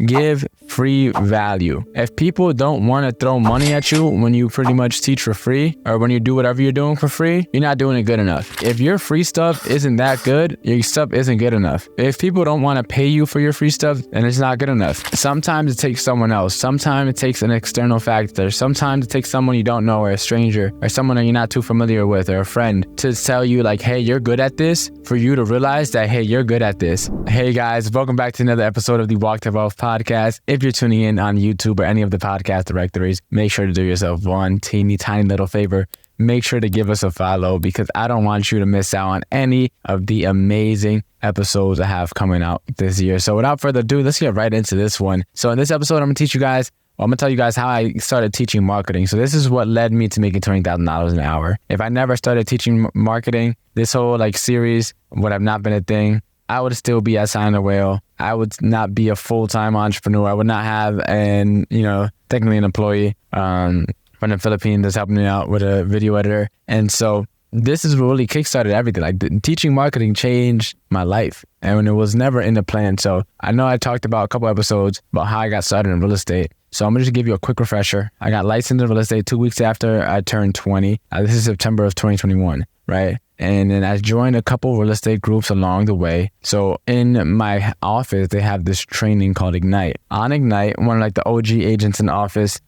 Give free value. If people don't want to throw money at you when you pretty much teach for free, or when you do whatever you're doing for free, you're not doing it good enough. If your free stuff isn't that good, your stuff isn't good enough. If people don't want to pay you for your free stuff, then it's not good enough. Sometimes it takes someone else. Sometimes it takes an external factor. Sometimes it takes someone you don't know, or a stranger, or someone that you're not too familiar with, or a friend, to tell you like, hey, you're good at this, for you to realize that, hey, you're good at this. Hey guys, welcome back to another episode of the Walk to Wealth podcast. If you're tuning in on YouTube or any of the podcast directories, make sure to do yourself one teeny tiny little favor. Make sure to give us a follow, because I don't want you to miss out on any of the amazing episodes I have coming out this year. So without further ado, let's get right into this one. So in this episode, I'm going to tell you guys how I started teaching marketing. So this is what led me to making $20,000 an hour. If I never started teaching marketing, this whole series would have not been a thing. I would still be at Sign the Whale. I would not be a full-time entrepreneur. I would not have technically an employee from the Philippines that's helping me out with a video editor. And so this is what really kickstarted everything. Teaching marketing changed my life, and it was never in the plan. So I know I talked about a couple episodes about how I got started in real estate. So I'm going to just give you a quick refresher. I got licensed in real estate 2 weeks after I turned 20. This is September of 2021, right? And then I joined a couple real estate groups along the way. So in my office, they have this training called Ignite. On Ignite, one of the OG agents in the office,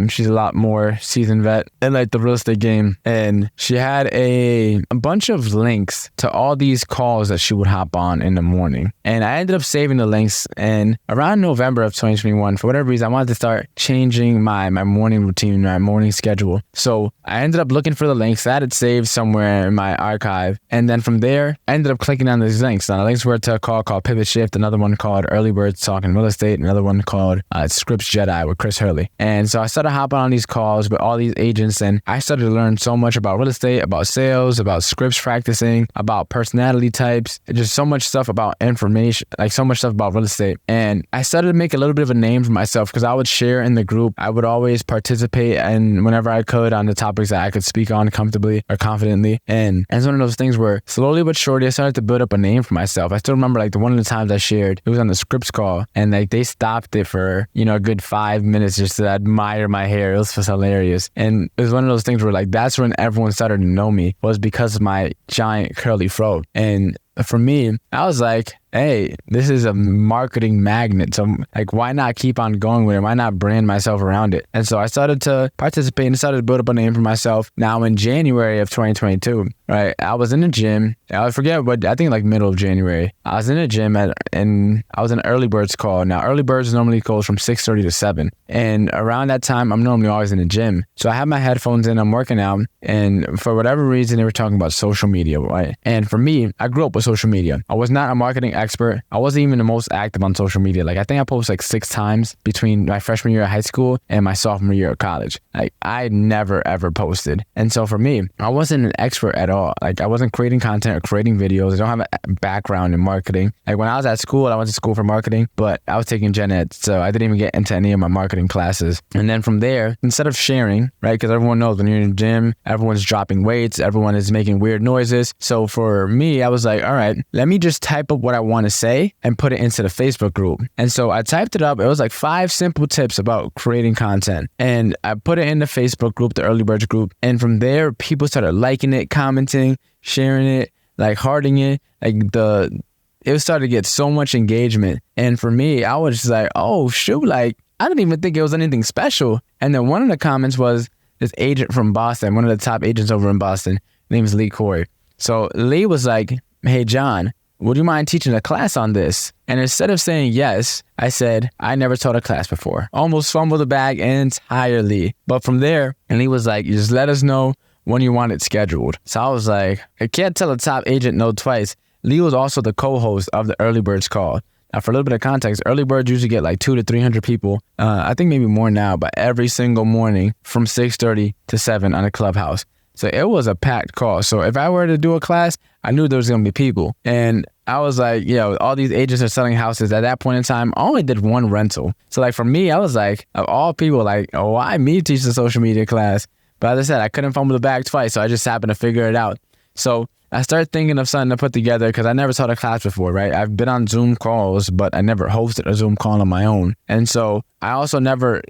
she's a lot more seasoned vet in the real estate game. And she had a bunch of links to all these calls that she would hop on in the morning. And I ended up saving the links. And around November of 2021, for whatever reason, I wanted to start changing my morning routine, my morning schedule. So I ended up looking for the links. I had it saved somewhere in my archive. And then from there, I ended up clicking on these links. Now, the links were to a call called Pivot Shift, another one called Early Birds Talking Real Estate, another one called Scripts Jedi with Chris Hurley. And so I started hopping on these calls with all these agents, and I started to learn so much about real estate, about sales, about scripts practicing, about personality types, just so much stuff about information, so much stuff about real estate. And I started to make a little bit of a name for myself, because I would share in the group. I would always participate and whenever I could on the topics that I could speak on comfortably or confidently. And it's one of those things where slowly but surely I started to build up a name for myself. I still remember one of the times I shared, it was on the scripts call, and they stopped it for a good 5 minutes just to admire my hair. It was just hilarious. And it was one of those things where that's when everyone started to know me, was because of my giant curly fro. And for me, I was like, hey, this is a marketing magnet. So why not keep on going with it? Why not brand myself around it? And so I started to participate and started to build up a name for myself. Now in January of 2022, right, I was in the gym. I forget what, I think middle of January. I was in the gym and I was in an Early Birds call. Now Early Birds normally goes from 6:30 to 7. And around that time, I'm normally always in the gym. So I have my headphones in, I'm working out. And for whatever reason, they were talking about social media, right? And for me, I grew up with social media. I was not a marketing expert. I wasn't even the most active on social media. I think I posted 6 times between my freshman year of high school and my sophomore year of college. I never ever posted. And so for me, I wasn't an expert at all. I wasn't creating content or creating videos. I don't have a background in marketing. When I was at school, I went to school for marketing, but I was taking gen ed, so I didn't even get into any of my marketing classes. And then from there, instead of sharing, right, because everyone knows when you're in the gym, everyone's dropping weights, everyone is making weird noises. So for me, I was like, all right, let me just type up what I want to say and put it into the Facebook group. And so I typed it up. It was 5 simple tips about creating content. And I put it in the Facebook group, the Early Birds group. And from there, people started liking it, commenting, sharing it, hearting it. It started to get so much engagement. And for me, I was just oh shoot, I didn't even think it was anything special. And then one of the comments was this agent from Boston, one of the top agents over in Boston. His name is Lee Corey. So Lee was like, hey, John, would you mind teaching a class on this? And instead of saying yes, I said, I never taught a class before. Almost fumbled the bag entirely. But from there, and Lee was like, just let us know when you want it scheduled. So I was like, I can't tell a top agent no twice. Lee was also the co-host of the Early Birds call. Now, for a little bit of context, Early Birds usually get 200 to 300 people. I think maybe more now, but every single morning from 6:30 to 7 on a Clubhouse. So it was a packed call. So if I were to do a class, I knew there was going to be people. And I was like, all these agents are selling houses. At that point in time, I only did one rental. So for me, I was like, of all people, why me teach the social media class? But as I said, I couldn't fumble the bag twice. So I just happened to figure it out. So I started thinking of something to put together because I never taught a class before, right? I've been on Zoom calls, but I never hosted a Zoom call on my own. And so I also never,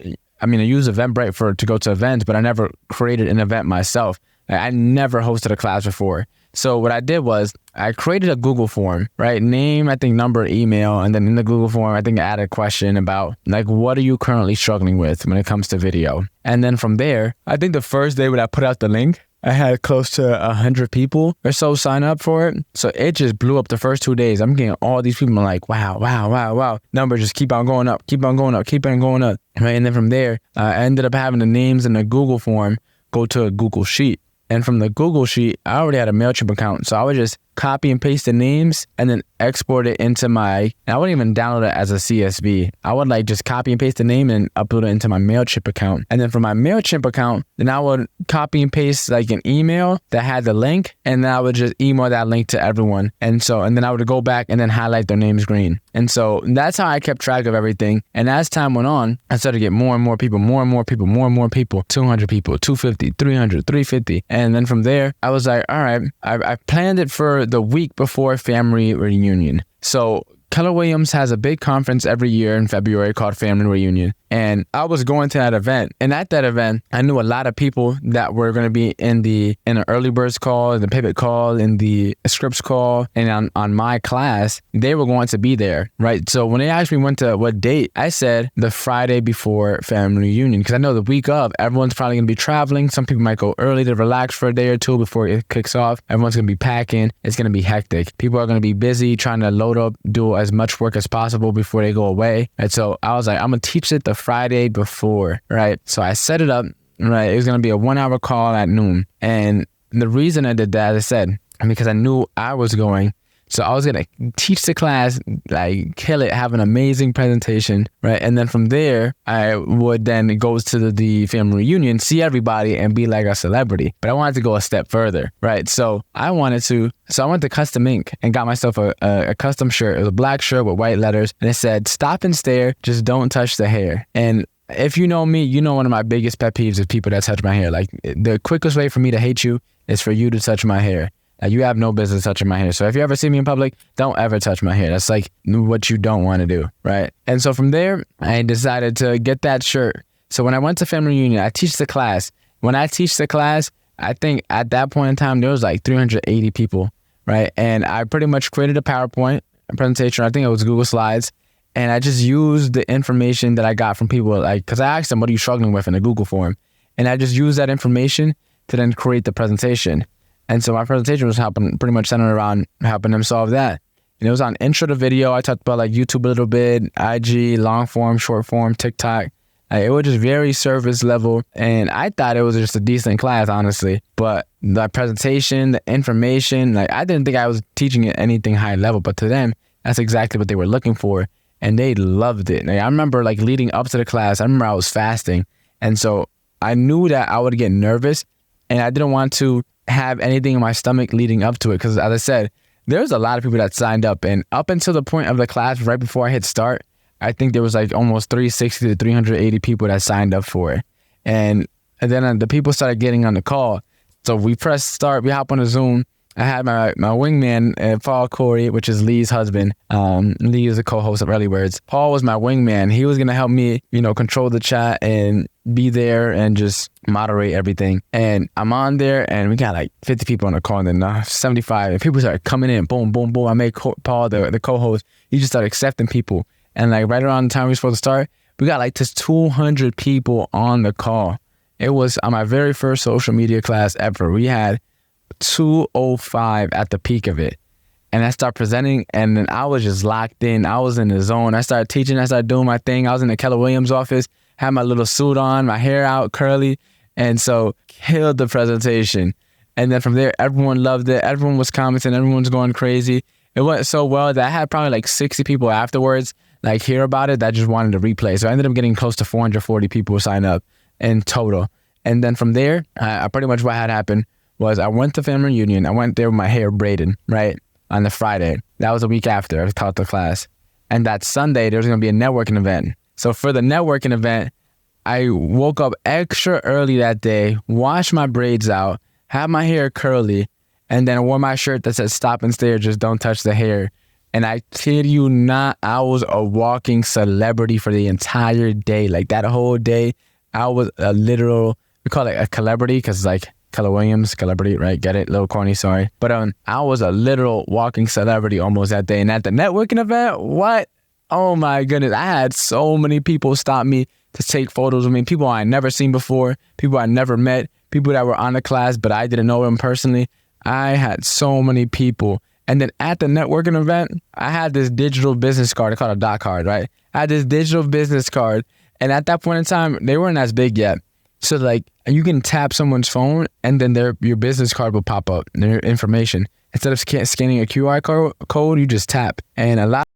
I use Eventbrite to go to events, but I never created an event myself. I never hosted a class before. So what I did was I created a Google form, right? Name, I think number, email. And then in the Google form, I think I added a question about like, what are you currently struggling with when it comes to video? And then from there, I think the first day when I put out the link, I had close to 100 people or so sign up for it. So it just blew up the first 2 days. I'm getting all these people like, wow. Numbers just keep on going up. Right? And then from there, I ended up having the names in the Google form go to a Google Sheet. And from the Google Sheet, I already had a MailChimp account. So I would just copy and paste the names and then export it into and I wouldn't even download it as a CSV. I would like just copy and paste the name and upload it into my MailChimp account. And then from my MailChimp account, then I would copy and paste like an email that had the link, and then I would just email that link to everyone. And then I would go back and then highlight their names green. And so that's how I kept track of everything. And as time went on, I started to get more and more people, 200 people, 250, 300, 350. And then from there, I was like, all right, I planned it for the week before family reunion. So Keller Williams has a big conference every year in February called Family Reunion. And I was going to that event. And at that event, I knew a lot of people that were going to be in an early birds call, in the pivot call, in the scripts call, and on my class, they were going to be there, right? So when they asked me what date, I said the Friday before Family Reunion, because I know the week of, everyone's probably going to be traveling. Some people might go early to relax for a day or two before it kicks off. Everyone's going to be packing. It's going to be hectic. People are going to be busy trying to load up, do as much work as possible before they go away. And so I was like, I'm going to teach it the Friday before, right? So I set it up, right? It was going to be a 1-hour call at noon. And the reason I did that, as I said, because I knew I was going. So I was going to teach the class, like kill it, have an amazing presentation, right? And then from there, I would then go to the family reunion, see everybody and be like a celebrity. But I wanted to go a step further, right? So I went to Custom Ink and got myself a custom shirt. It was a black shirt with white letters. And it said, "Stop and stare, just don't touch the hair." And if you know me, you know one of my biggest pet peeves is people that touch my hair. Like the quickest way for me to hate you is for you to touch my hair. You have no business touching my hair. So if you ever see me in public, don't ever touch my hair. That's like what you don't want to do, right? And so from there, I decided to get that shirt. So when I went to family reunion, I teach the class. When I teach the class, I think at that point in time, there was like 380 people, right? And I pretty much created a PowerPoint presentation. I think it was Google Slides. And I just used the information that I got from people, like, because I asked them, what are you struggling with in a Google form? And I just used that information to then create the presentation. And so my presentation was pretty much centered around helping them solve that. And it was on intro to video. I talked about like YouTube a little bit, IG, long form, short form, TikTok. It was just very surface level. And I thought it was just a decent class, honestly. But the presentation, the information, like I didn't think I was teaching it anything high level. But to them, that's exactly what they were looking for. And they loved it. Like, I remember like leading up to the class, I remember I was fasting. And so I knew that I would get nervous. And I didn't want to have anything in my stomach leading up to it, because as I said, there's a lot of people that signed up, and up until the point of the class right before I hit start, I think there was like almost 360 to 380 people that signed up for it. And then the people started getting on the call. So we pressed start, we hop on a Zoom. I had my wingman, Paul Corey, which is Lee's husband. Lee is a co-host of Early Words. Paul was my wingman. He was going to help me, control the chat and be there and just moderate everything. And I'm on there and we got like 50 people on the call, and then 75. And people started coming in, boom, boom, boom. I made Paul the co-host. He just started accepting people. And like right around the time we were supposed to start, we got like just 200 people on the call. It was on my very first social media class ever. We had 205 at the peak of it. And I started presenting, and then I was just locked in. I was in the zone. I started teaching. I started doing my thing. I was in the Keller Williams office, had my little suit on, my hair out, curly. And so killed the presentation. And then from there, everyone loved it. Everyone was commenting. Everyone's going crazy. It went so well that I had probably like 60 people afterwards like hear about it that just wanted to replay. So I ended up getting close to 440 people sign up in total. And then from there, I pretty much what had happened was I went to family reunion. I went there with my hair braided, right, on the Friday. That was a week after I taught the class. And that Sunday, there was going to be a networking event. So for the networking event, I woke up extra early that day, washed my braids out, had my hair curly, And then I wore my shirt that said stop and stare, just don't touch the hair. And I kid you not, I was a walking celebrity for the entire day. Like that whole day, I was a literal, we call it a celebrity because it's like Keller Williams, celebrity, right? Get it? Little corny, sorry. But I was a literal walking celebrity almost that day. And at the networking event, what? Oh my goodness. I had so many people stop me to take photos with me. People I had never seen before, people I never met, people that were on the class, but I didn't know them personally. I had so many people. And then at the networking event, I had this digital business card. I call it a dot card, right? I had this digital business card. And at that point in time, they weren't as big yet. So like you can tap someone's phone and then your business card will pop up, their information. Instead of scanning a QR code, you just tap. And a lot